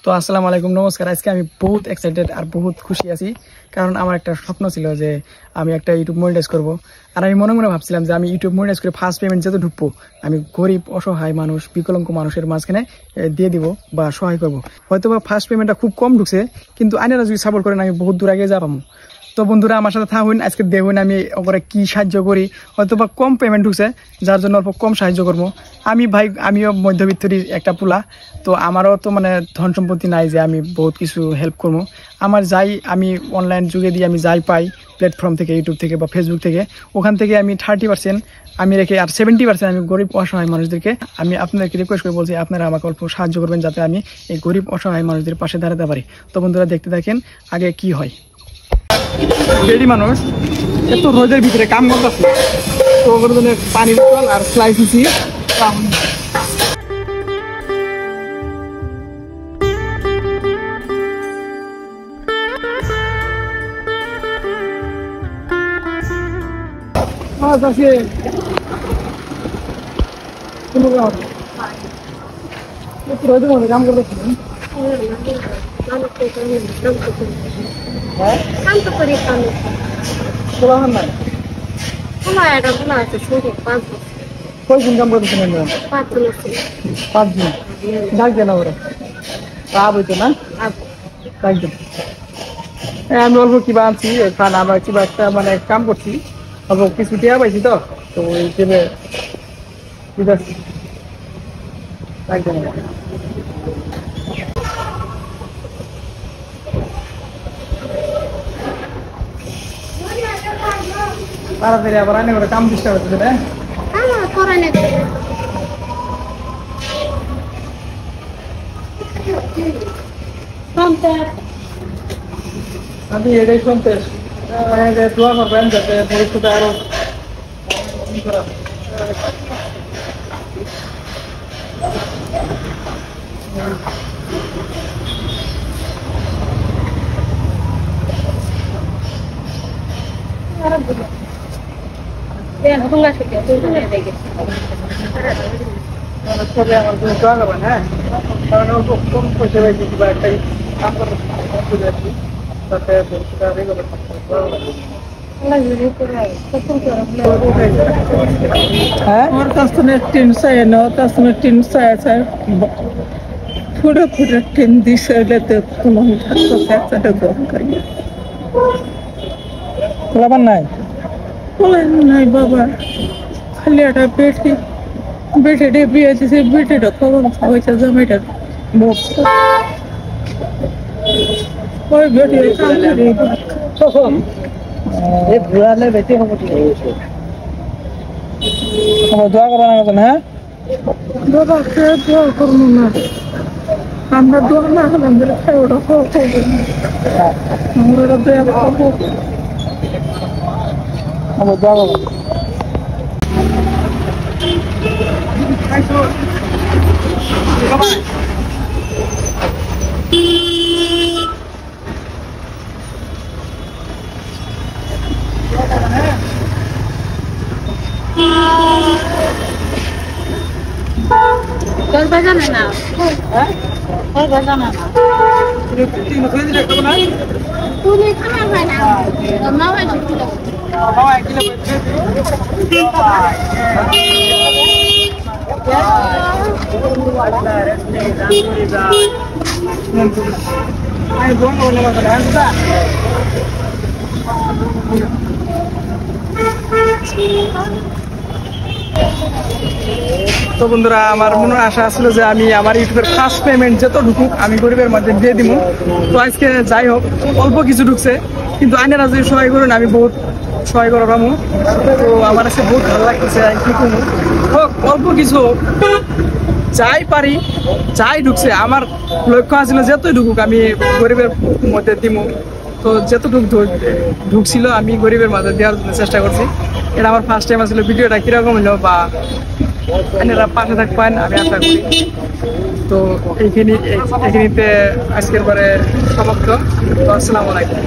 তো আসসালামু আলাইকুম, নমস্কার। আজকে আমি বহুত এক্সাইটেড আর বহুত খুশি আছি, কারণ আমার একটা স্বপ্ন ছিল যে আমি একটা ইউটিউব মনিটাইজ করব। আর আমি মনে মনে ভাবছিলাম যে আমি ইউটিউব মনিটাইজ করে ফার্স্ট পেমেন্ট যেতে ঢুকবো, আমি গরিব অসহায় মানুষ বিকলাঙ্গ মানুষের মাঝখানে দিয়ে দিব বা সহায় করব। হয়তো বা ফার্স্ট পেমেন্টটা খুব কম ঢুকছে, কিন্তু আইনারা যদি সাপোর্ট করেন আমি বহুত দূর আগে যাবো। তো বন্ধুরা আমার সাথে থাকুন, আজকে দেখুন আমি ওপরে কি সাহায্য করি। হয়তো বা কম পেমেন্ট ঢুকছে, যার জন্য অল্প কম সাহায্য করবো। আমিও মধ্যবিত্তরই একটা পোলা, তো আমারও তো মানে ধন সম্পত্তি নাই যে আমি বহুত কিছু হেল্প করবো। আমি অনলাইন যুগে দিয়ে আমি যাই পাই প্ল্যাটফর্ম থেকে, ইউটিউব থেকে বা ফেসবুক থেকে, ওখান থেকে আমি 30% আমি রেখে আর 70% আমি গরিব অসহায় মানুষদেরকে আমি আপনাদেরকে রিকোয়েস্ট করে বলছি, আপনারা আমাকে অল্প সাহায্য করবেন যাতে আমি এই গরিব অসহায় মানুষদের পাশে দাঁড়াতে পারি। তো বন্ধুরা দেখতে থাকেন আগে কি হয়। বেডি মানুষ এত রোদের ভিতরে কাম করতেছে, তো ওগুলোর জন্য পানি বোতল আর স্লাইস দিছি। রোদের মধ্যে কাম করতেছে। আমি অল্প কিবা আনছি, আমরা কিবা একটা মানে কাম করছি, অল্প কিছু টিয়া পাইছি, তো ওই হিসেবে তাড়াতাড়ি আবার আনে করে কাম চেষ্টা করতেছে না। আমি এটাই শুনতে দোয়া করবেন যাতে ভবিষ্যতে আরো আমার জন্য দোয়া করবেন। হ্যাঁ, কারণ কম পয়সা পাইছি কিংবা একটা কাম করতে তাতে और तस्ने टिन से न तस्ने टिन से ऐसा फुड़ा फुड़ा टिन दिशा लेते तुम तो कैसे तो करिए লাভার নাই बोले नहीं बाबा खाली आटा बेटे डे भी ऐसे से बेटे रखो वैसा जमेटा मोक्ष कोई बेटे काम करे ये बुलाले बेटे हम দোয়া করবেন আমার জন্য। হ্যাঁ, बाबा क्या दुआ करूँ ना আমরা দোয়া না হলে আমরা খাই ওটা খাওয়া আমরা দয়া করবো। আমার দোয়া করবেন। कल बजाना ना कल बजाना ना तू नहीं खाना बना मावा जो किलो তো বন্ধুরা আমার মনে আশা ছিল যে আমি আমার ইউটিউবের ফার্স্ট পেমেন্ট যত ঢুকুক আমি গরিবের মধ্যে দিয়ে দিব। তো আজকে যাই হোক অল্প কিছু ঢুকছে, কিন্তু আইনারা যদি সহায় করুন আমি বহুত সহায় করা পাবো। তো আমার কাছে বহুত ভালো লাগতেছে। কি করবো হোক, অল্প কিছু যাই পারি যাই ঢুকছে, আমার লক্ষ্য আছিল যতই ঢুকুক আমি গরিবের মধ্যে দিব। তো যতটুকু ঢুকছিল আমি গরিবের মাঝে দেওয়ার জন্য চেষ্টা করছি। এটা আমার ফার্স্ট টাইম আসলে। ভিডিওটা কিরকম হলো বা আপনারা পাশে থাকবেন আমি আশা করি। তো এইখানিতে আজকের পরে সমাপ্ত। আসসালামু আলাইকুম।